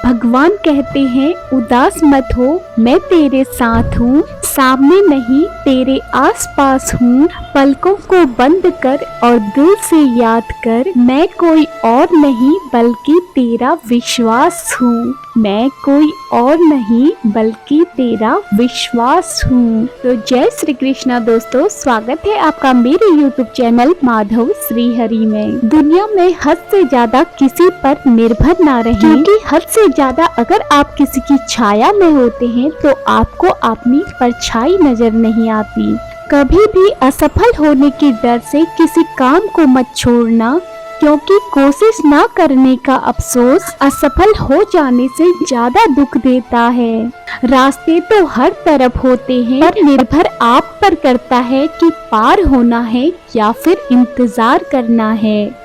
भगवान कहते हैं उदास मत हो, मैं तेरे साथ हूँ, सामने नहीं तेरे आसपास हूँ। पलकों को बंद कर और दिल से याद कर, मैं कोई और नहीं बल्कि तेरा विश्वास हूँ। मैं कोई और नहीं बल्कि तेरा विश्वास हूँ। तो जय श्री कृष्णा दोस्तों, स्वागत है आपका मेरे YouTube चैनल माधव श्री हरि में। दुनिया में हद से ज्यादा किसी पर निर्भर ना रहें, क्योंकि हद से ज्यादा अगर आप किसी की छाया में होते हैं तो आपको अपनी परछाई नजर नहीं आती। कभी भी असफल होने के डर से किसी काम को मत छोड़ना, क्योंकि कोशिश ना करने का अफसोस असफल हो जाने से ज्यादा दुख देता है। रास्ते तो हर तरफ होते हैं, पर निर्भर आप पर करता है कि पार होना है या फिर इंतजार करना है।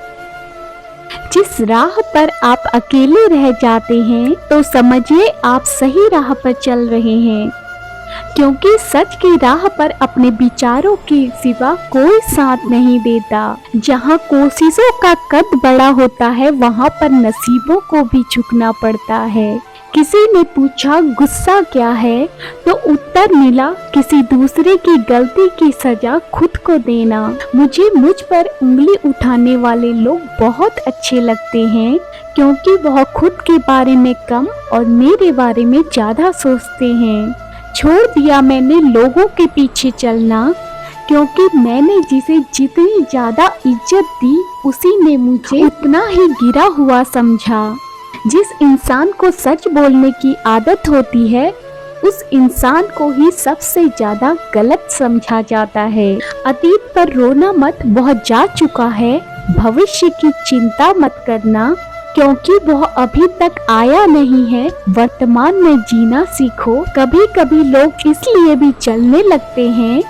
जिस राह पर आप अकेले रह जाते हैं तो समझिए आप सही राह पर चल रहे हैं, क्योंकि सच की राह पर अपने विचारों के सिवा कोई साथ नहीं देता। जहाँ कोशिशों का कद बड़ा होता है वहाँ पर नसीबों को भी झुकना पड़ता है। किसी ने पूछा गुस्सा क्या है, तो उत्तर मिला किसी दूसरे की गलती की सजा खुद को देना। मुझे मुझ पर उंगली उठाने वाले लोग बहुत अच्छे लगते हैं, क्योंकि वह खुद के बारे में कम और मेरे बारे में ज्यादा सोचते हैं। छोड़ दिया मैंने लोगों के पीछे चलना, क्योंकि मैंने जिसे जितनी ज्यादा इज्जत दी उसी ने मुझे उतना ही गिरा हुआ समझा। जिस इंसान को सच बोलने की आदत होती है उस इंसान को ही सबसे ज्यादा गलत समझा जाता है। अतीत पर रोना मत, बहुत जा चुका है। भविष्य की चिंता मत करना, क्योंकि वह अभी तक आया नहीं है। वर्तमान में जीना सीखो। कभी कभी लोग इसलिए भी चलने लगते हैं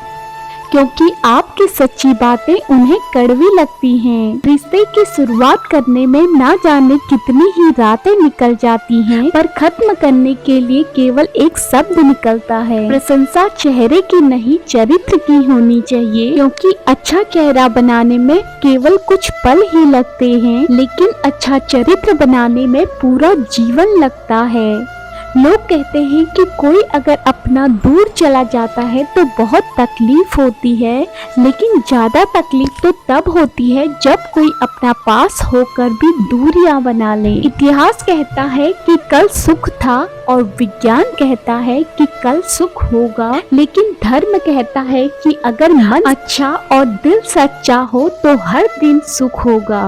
क्योंकि आपकी सच्ची बातें उन्हें कड़वी लगती हैं। रिश्ते की शुरुआत करने में ना जाने कितनी ही रातें निकल जाती हैं, पर खत्म करने के लिए केवल एक शब्द निकलता है। प्रशंसा चेहरे की नहीं चरित्र की होनी चाहिए, क्योंकि अच्छा चेहरा बनाने में केवल कुछ पल ही लगते हैं, लेकिन अच्छा चरित्र बनाने में पूरा जीवन लगता है। लोग कहते हैं कि कोई अगर अपना दूर चला जाता है तो बहुत तकलीफ होती है, लेकिन ज्यादा तकलीफ तो तब होती है जब कोई अपना पास होकर भी दूरियां बना ले। इतिहास कहता है कि कल सुख था और विज्ञान कहता है कि कल सुख होगा, लेकिन धर्म कहता है कि अगर मन अच्छा और दिल सच्चा हो तो हर दिन सुख होगा।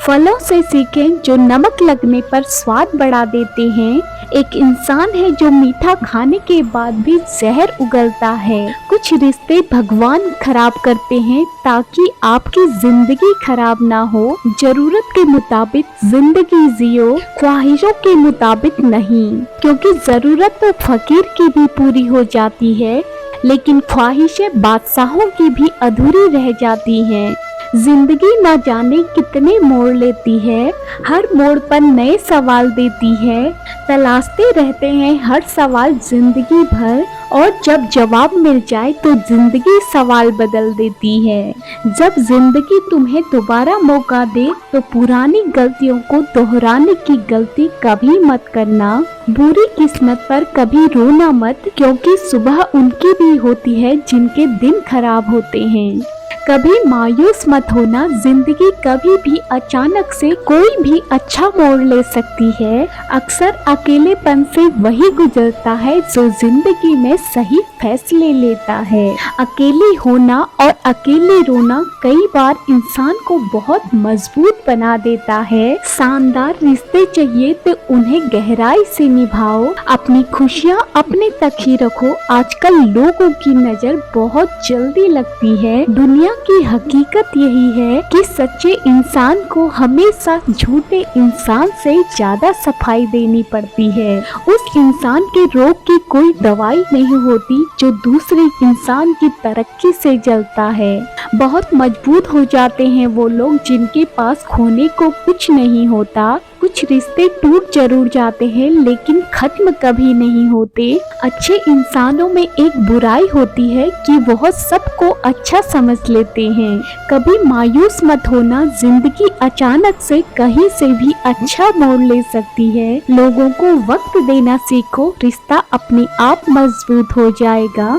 फलों से सीखें जो नमक लगने पर स्वाद बढ़ा देते हैं। एक इंसान है जो मीठा खाने के बाद भी जहर उगलता है। कुछ रिश्ते भगवान खराब करते हैं ताकि आपकी जिंदगी खराब ना हो। जरूरत के मुताबिक जिंदगी जियो, ख्वाहिशों के मुताबिक नहीं, क्योंकि जरूरत तो फकीर की भी पूरी हो जाती है, लेकिन ख्वाहिशें बादशाहों की भी अधूरी रह जाती हैं। जिंदगी ना जाने कितने मोड़ लेती है, हर मोड़ पर नए सवाल देती है। तलाशते रहते हैं हर सवाल जिंदगी भर, और जब जवाब मिल जाए तो जिंदगी सवाल बदल देती है। जब जिंदगी तुम्हें दोबारा मौका दे तो पुरानी गलतियों को दोहराने की गलती कभी मत करना। बुरी किस्मत पर कभी रोना मत, क्योंकि सुबह उनकी भी होती है जिनके दिन खराब होते हैं। कभी मायूस मत होना, जिंदगी कभी भी अचानक से कोई भी अच्छा मोड़ ले सकती है। अक्सर अकेलेपन से वही गुजरता है जो जिंदगी में सही फैसले लेता है। अकेले होना और अकेले रोना कई बार इंसान को बहुत मजबूत बना देता है। शानदार रिश्ते चाहिए तो उन्हें गहराई से निभाओ। अपनी खुशियाँ अपने तक ही रखो। आजकल लोगों की नजर बहुत जल्दी लगती है। दुनिया की हकीकत यही है कि सच्चे इंसान को हमेशा झूठे इंसान से ज्यादा सफाई देनी पड़ती है। उस इंसान के रोग की कोई दवाई नहीं होती जो दूसरे इंसान की तरक्की से जलता है। बहुत मजबूत हो जाते हैं वो लोग जिनके पास खोने को कुछ नहीं होता। कुछ रिश्ते टूट जरूर जाते हैं लेकिन खत्म कभी नहीं होते। अच्छे इंसानों में एक बुराई होती है कि वह सबको अच्छा समझ लेते हैं। कभी मायूस मत होना, जिंदगी अचानक से कहीं से भी अच्छा मोड़ ले सकती है। लोगों को वक्त देना सीखो, रिश्ता अपने आप मजबूत हो जाएगा।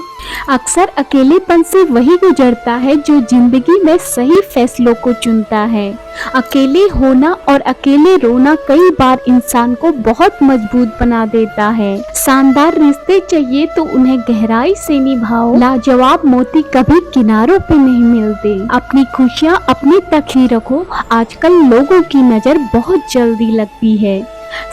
अक्सर अकेलेपन से वही गुजरता है जो जिंदगी में सही फैसलों को चुनता है। अकेले होना और अकेले रोना कई बार इंसान को बहुत मजबूत बना देता है। शानदार रिश्ते चाहिए तो उन्हें गहराई से निभाओ। लाजवाब मोती कभी किनारों पे नहीं मिलते। अपनी खुशियाँ अपने तक ही रखो। आजकल लोगों की नजर बहुत जल्दी लगती है।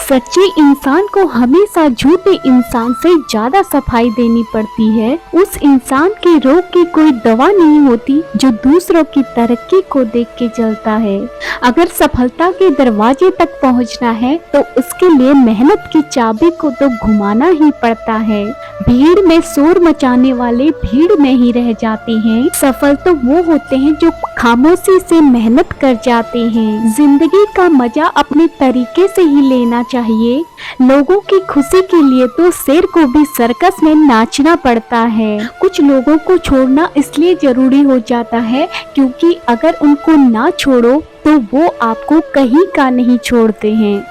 सच्चे इंसान को हमेशा झूठे इंसान से ज्यादा सफाई देनी पड़ती है। उस इंसान के रोग की कोई दवा नहीं होती जो दूसरों की तरक्की को देख के जलता है। अगर सफलता के दरवाजे तक पहुंचना है तो उसके लिए मेहनत की चाबी को तो घुमाना ही पड़ता है। भीड़ में शोर मचाने वाले भीड़ में ही रह जाते हैं। सफल तो वो होते हैं जो खामोशी से मेहनत कर जाते हैं। जिंदगी का मजा अपने तरीके से ही लेना चाहिए। लोगों की खुशी के लिए तो शेर को भी सर्कस में नाचना पड़ता है। कुछ लोगों को छोड़ना इसलिए जरूरी हो जाता है क्योंकि अगर उनको ना छोड़ो तो वो आपको कहीं का नहीं छोड़ते हैं।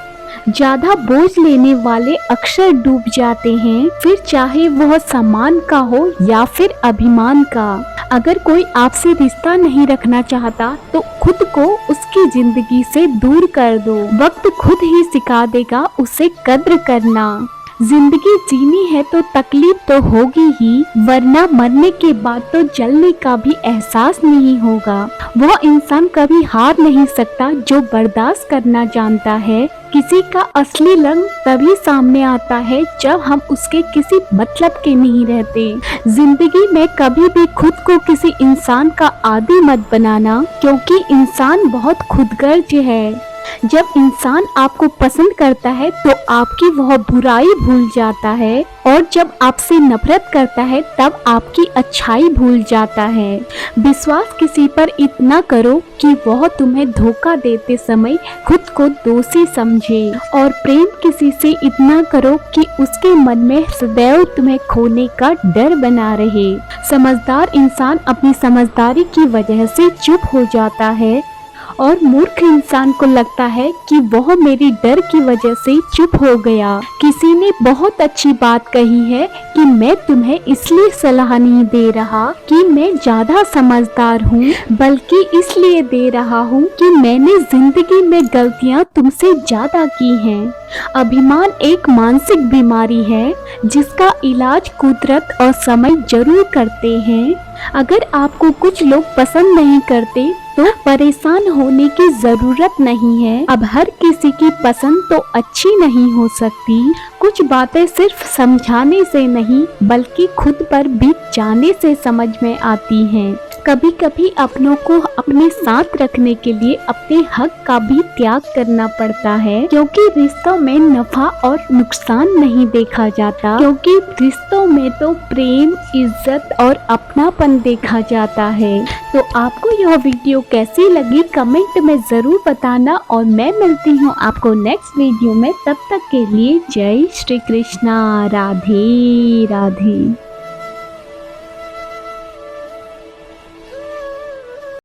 ज्यादा बोझ लेने वाले अक्सर डूब जाते हैं, फिर चाहे वह सम्मान का हो या फिर अभिमान का। अगर कोई आपसे रिश्ता नहीं रखना चाहता तो खुद को उसकी जिंदगी से दूर कर दो। वक्त खुद ही सिखा देगा उसे कद्र करना। जिंदगी जीनी है तो तकलीफ तो होगी ही, वरना मरने के बाद तो जलने का भी एहसास नहीं होगा। वह इंसान कभी हार नहीं सकता जो बर्दाश्त करना जानता है। किसी का असली रंग तभी सामने आता है जब हम उसके किसी मतलब के नहीं रहते। जिंदगी में कभी भी खुद को किसी इंसान का आदी मत बनाना, क्योंकि इंसान बहुत खुदगर्ज है। जब इंसान आपको पसंद करता है तो आपकी वह बुराई भूल जाता है, और जब आपसे नफरत करता है तब आपकी अच्छाई भूल जाता है। विश्वास किसी पर इतना करो कि वह तुम्हें धोखा देते समय खुद को दोषी समझे, और प्रेम किसी से इतना करो कि उसके मन में सदैव तुम्हें खोने का डर बना रहे। समझदार इंसान अपनी समझदारी की वजह से चुप हो जाता है, और मूर्ख इंसान को लगता है कि वह मेरी डर की वजह से चुप हो गया। किसी ने बहुत अच्छी बात कही है कि मैं तुम्हें इसलिए सलाह नहीं दे रहा कि मैं ज्यादा समझदार हूँ, बल्कि इसलिए दे रहा हूँ कि मैंने जिंदगी में गलतियाँ तुमसे ज्यादा की हैं। अभिमान एक मानसिक बीमारी है जिसका इलाज कुदरत और समय जरूर करते हैं। अगर आपको कुछ लोग पसंद नहीं करते तो परेशान होने की जरूरत नहीं है। अब हर किसी की पसंद तो अच्छी नहीं हो सकती। कुछ बातें सिर्फ समझाने से नहीं बल्कि खुद पर बीत जाने से समझ में आती हैं। कभी कभी अपनों को अपने साथ रखने के लिए अपने हक का भी त्याग करना पड़ता है, क्योंकि रिश्तों में नफा और नुकसान नहीं देखा जाता, क्योंकि रिश्तों में तो प्रेम, इज्जत और अपनापन देखा जाता है। तो आपको यह वीडियो कैसी लगी कमेंट में जरूर बताना, और मैं मिलती हूँ आपको नेक्स्ट वीडियो में। तब तक के लिए जय श्री कृष्णा, राधे राधे।